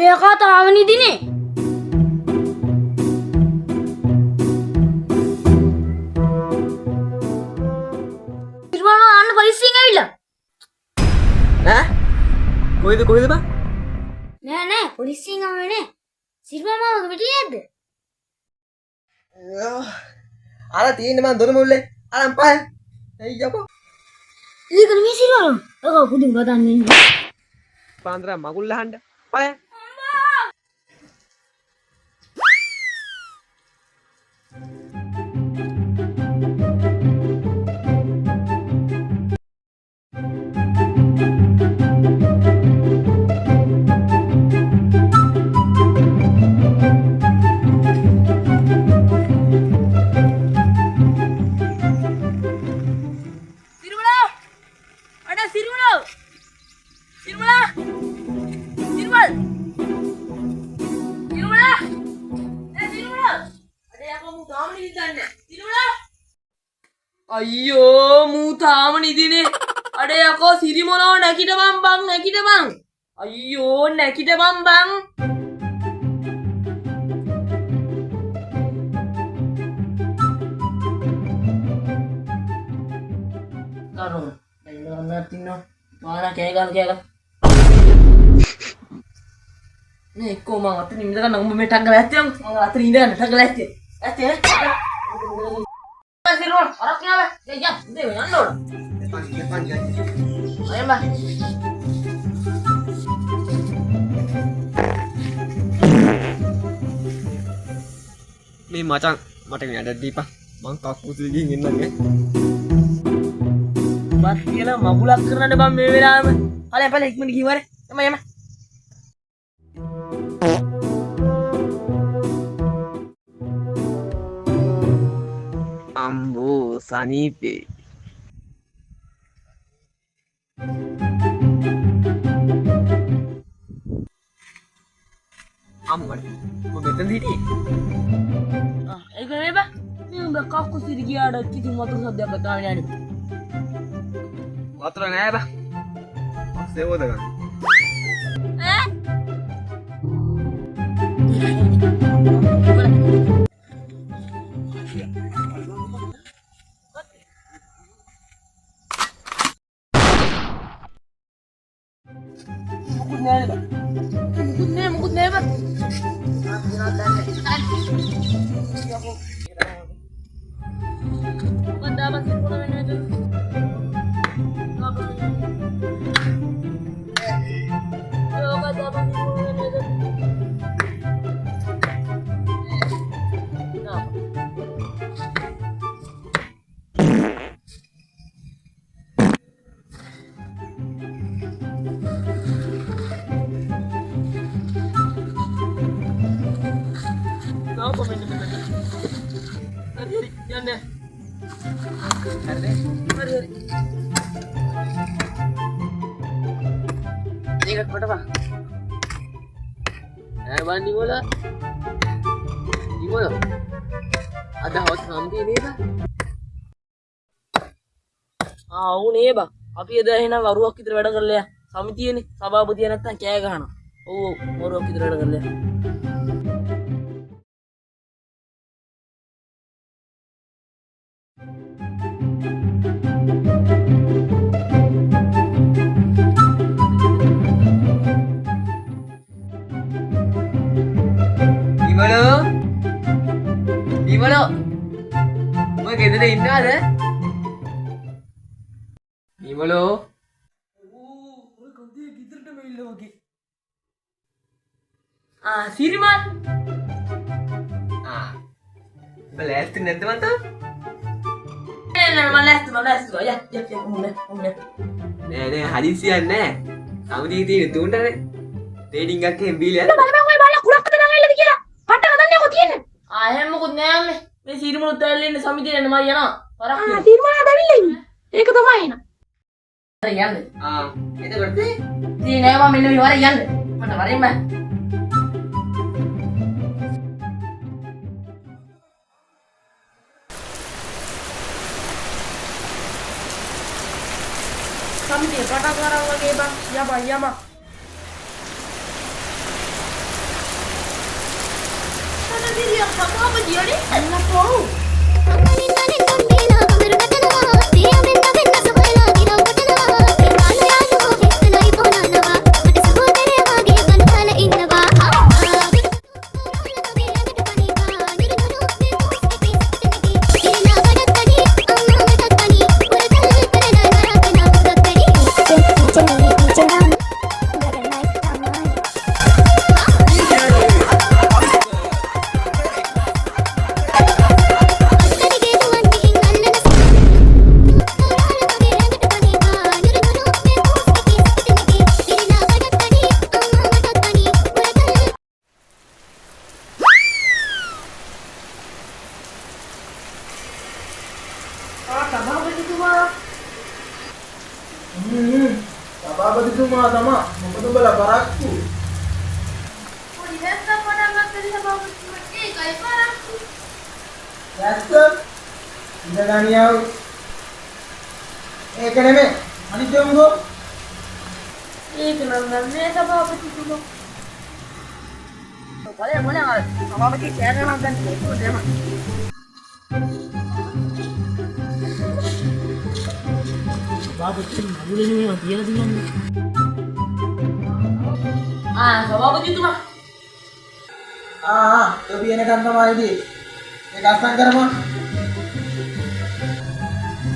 අඩේ අකා තාවනි දිනේ. සිරිමල් මාමා අන්න පොලිසියෙන් ඇවිල්ලා. ඈ කොහෙද බා? නෑ පොලිසියෙන් ආවේ නෑ. සිරිමල් මාමාගේ පිටියේ නැද්ද? අර තියෙන්නේ මං දොර මුල්ලේ. අරන් පහ. එයියකෝ. ඒක නෙමෙයි සිරිමල්. අකා පුදුම ගතන්නේ ඉන්නේ. පාන්දර මගුල් අහන්න. පහ. අයියෝ මූ තාම නිදිනේ. අඩේ යකෝ සිරිමොනෝ නැකිටපන් බං නැකිටපන්. අයියෝ නැකිටපන් බං. කරුණ දැන් නතිනෝ මානා කෑගල් නේ එක්කෝ මං අතන ඉඳ ගන්න උඹ මේ ටංගල ඇත්තේ මං අතන ඉඳ ගන්න ටංගල ඇත්තේ සිරිමොන අරක් යාවේ දෙයියා දෙව යන්න ඕන අයම්බා මේ මචං මට වැඩ දීපන්. මං කක්කුසි ගිහින් එන්නන්නේ. බත් කියලා මගුලක් කරන්න බං මේ වෙලාවෙම. ඵලයන් ඉක්මනට ගිහින් වරේ. යම. අම්බෝ සනීපේ. අම්මට ඔබ මෙතන හිටියේ? ඒක නෙමෙයි බං. මේ උඹ කක්කුසිරි ගියාට කිසි වතුර සද්දයක් ගතාවේ නෑනේ. වතුර නෑ බං. පස්සේ හොද ගන්න. Mukut nෑ bang. Bukan dapat sih kalau main itu. Apa main temen? Hari yang deh. Hari. Ini kat pada apa? Bandi bola. Di bola. Ada house sampai ini ba? උනේ බා. අපි එදා එහෙනම් වරුවක් විතර වැඩ කරලා සමිතියනේ සභාපතිය නැත්තම් කෑ ගහනවා. ඔව් වරුවක් විතර වැඩ කරලා. Dimana? Mau kita dah indah ada? Dimana? Siriman. Belas tu nanti mana tu? Malas tu. Ya, umne. Ne, hadisian ne. Kamu di sini tu undang ne. Trading kat kembil ya. එහෙම මොකුත් නෑ මේ. මේ සීරිමුණුත් ඇවිල්ලා ඉන්නේ සමිතියේ යන්න මම යනවා. වරක් තියෙනවා. සිරිමල් ඇවිල්ලා ඉන්නේ. ඒක තමයි එන. හරි යන්න. එතකොට ඉතින් නෑ මම මෙන්න මේ වරේ යන්න. මට වරෙන් බෑ. සමිතිය කතා කරා වගේ බං. යම. සිරියක් සභාපතියනේ. අන්නකෝ. සභාපතිතුමා තමා මොකද බල කරක්කු පොඩි දැක්ක පටන් ගත්තද සභාපතිතුමා ඒකයි පාරක්කු. දැක්ක ඉඳගනියව ඒක නෙමෙයි අනිත් උඹෝ ඒක නම් නෑ සභාපතිතුමා. බලය මොන ආ සභාපති කෑගහනවා දැන් ඒක දෙම. සභාපති මුලින්ම මේවා තියලා තියන්නේ. සභාපතිතුමා. ඔබ එනකන් තමයි ඉදී මේක අස්සම් කරපන්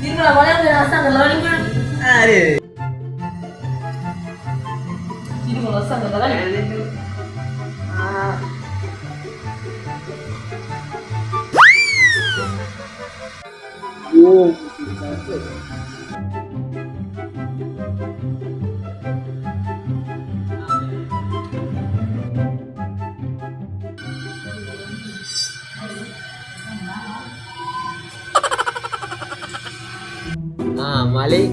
තිරමල බලන්න අස්සම් කරලා වලින් කරන්නේ. හරි තිරමල අස්සම් කරලා ගන්න. මලේ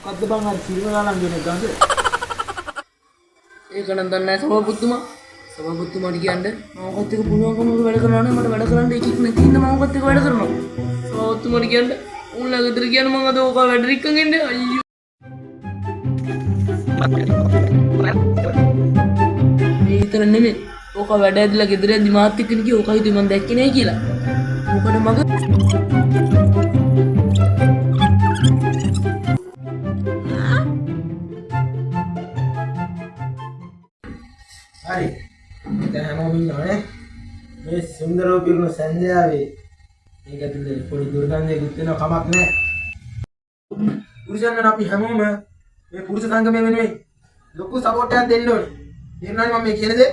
මොකද්ද බං අර සිරිමලාලන් කියන ගඳ ඒක නම් දන්නේ නැහැ සභාපතිතුමා. සභාපතිතුමාට කියන්න මම ඔකත් එක්ක පුළුවන්කම වැඩ කරනවා නේ. මට වැඩ කරන්න එකෙක් නැති ඉන්න මම ඔකත් එක්ක වැඩ කරනවා. සභාපතිතුමාට කියන්න උන්ලා ගෙදර කියන්න මම අද ඔක වැඩ රික්කන් එන්නේ. අයියෝ. මේ විතර නෙමෙයි. ඔක වැඩ ඇදලා ගෙදර ඇද්දි මාත් එක්ක ගියේ ඔකයි දුයි මම දැක්කේ නෑ කියලා. මොකද මග හරි දැන් හැමෝම ඉන්නවනේ මේ සුන්දරව පිරුණු සංජයාවේ මේක ඇතුලේ පොඩි දුර්ගන්ධයකුත් වෙනව කමක් නැහැ. පුරුෂයන්ට අපි හැමෝම මේ පුරුෂ සංගමය වෙනුවෙන් ලොකු සපෝට් එකක් දෙන්න ඕනේ. තේරුණානේ මම මේ කියන දේ?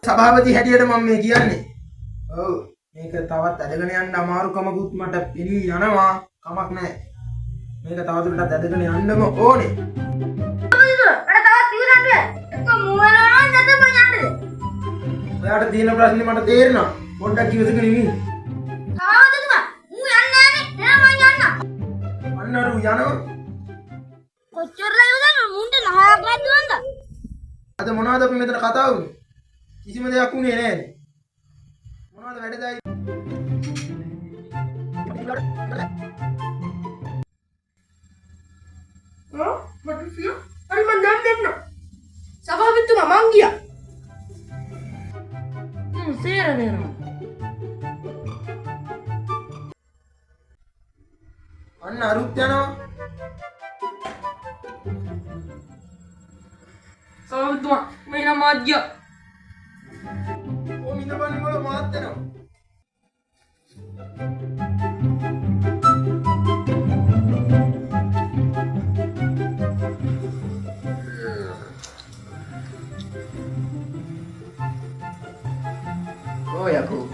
සභාපති හැටියට මම මේ කියන්නේ. ඔව් මේක තවත් ඇදගෙන යන්න අමාරුකමකුත් මට පිළි යනවා. කමක් නැහැ. මේක තවදුරටත් ඇදගෙන යන්නම ඕනේ. ඔයාට තියෙන ප්‍රශ්නේ මට තේරෙනවා. පොඩ්ඩක් ඉවසගෙන ඉන්න. අන්නරු යනවා. අද මොනවද අපි මෙතන කතා වුනේ? කිසිම දෙයක් වුණේ නැහැ. මොනවද වැඩදයි? මට සිය අර මන් දැන් දෙන්න. සභාපතිතුමා මං ගියා. සේරදේනවා. අන්න අරුත් යනවා. සභාපතිතුමා මේ නම් මාත් ගියා. ඕ මිනපන්නේ වල මාත් වෙනවා. ඔය යකෝ.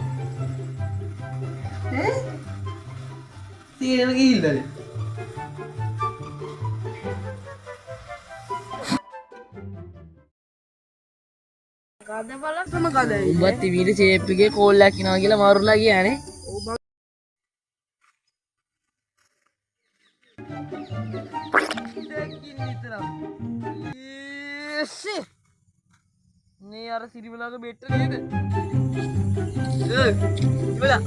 තීරණ ගිහිල්ලාද? උඹත් ටීවීට ෂේප් එකේ කෝල් එකක් එනවා කියලා මාරුලා ගියානේ. මේ අර සිරිමලාගේ බෙට්ට නේද? ඉවලා.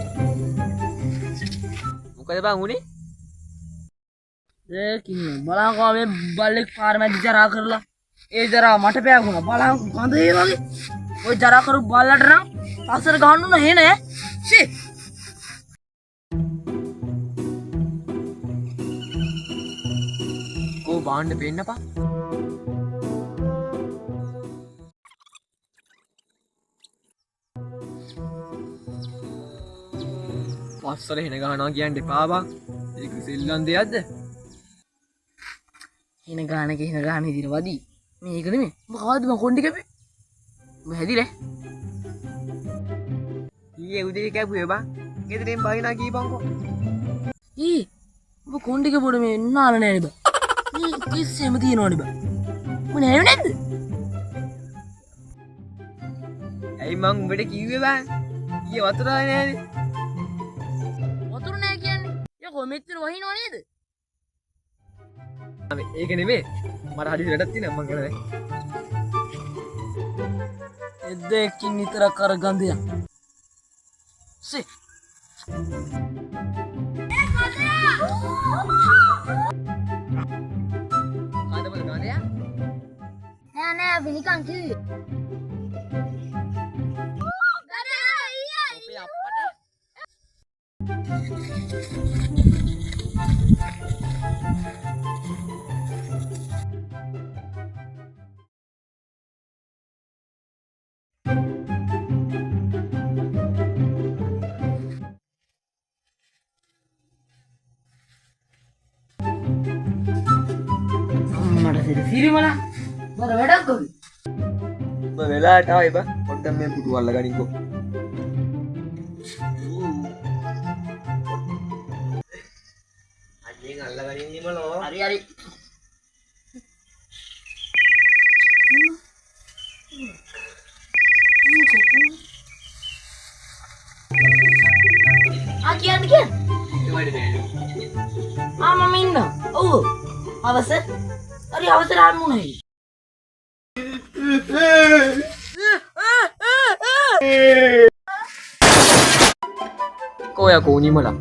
මොකද බං උනේ? ඒ කින්නේ බලංකෝ මේ බල්ලෙක් පාර මැද ජරා කරලා ඒ ජරා මට පෑගුණා බලංකෝ කඳ ඒ වගේ ඔය ජරා කරු බල්ලට නම් පස්සට ගහන්න උන හේනේ ෂී කෝ බාන්න පෙන්නපා. පස්සට හෙන ගහනවා කියන්න එපා බං. ඒක සෙල්ලම් දෙයක්ද? හින ගාන ඉදිරිය වදී මේක නෙමෙයි ඔබ කවද්ද මම කොණ්ඩි කැපේ ඔබ හැදිලා ඊයේ උදේ කැපුවේ බං. ගෙදරින් බයිනා කීපන්කෝ. ඊ ඔබ කොණ්ඩි කැපුවට මේ නාල නෑනේ බා මේ කිස්සෙම තියනවනේ බා මොන නෑනේ නැද්ද ඇයි මං උඹට කිව්වේ බං? ඊයේ වතුර ආවේ නෑනේ. වතුර නෑ කියන්නේ යකෝ මෙච්චර වහිනව නේද ඒක නෙමේ. මට හදිසි වැඩක් තියෙනවා මං කරන්නේ. එද්දකින් නිතරක් කර ගන්දය සි කාදවල ගානයා? නෑ නෑ අපි නිකන් කිව්වේ. අපේ අප්පට මට සිරිමලා බර වැඩක් කොහොමද ඔබ වෙලාවට ආවේ බං. පොඩ්ඩක් මේ පුටු අල්ල ගනින්කෝ. අයියෙන් අල්ල ගනින් නිමලෝ. හරි හරි කියන්න මම ඉන්න ඔව් අවස හරි අවසර ආමුණයි කොයා කෝ නිමලා.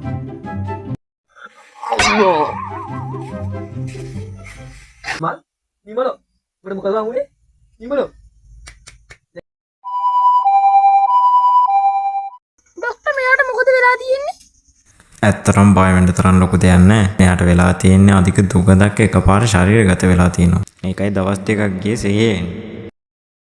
අයියෝ මල් නිමලෝ. උඹට මොකද බං උනේ? නිමලෝ. ડોක්ටර් මෙයාට මොකද වෙලා තියෙන්නේ ඇත්තරම් බය වෙන්න තරම් ලොකු දෙයක් නැහැ. මෙයාට වෙලා තියෙන්නේ අධික දුගඳක් එකපාර ශරීරගත වෙලා තියෙනවා. මේකයි දවස් දෙකක් ගියේ සෙයේ.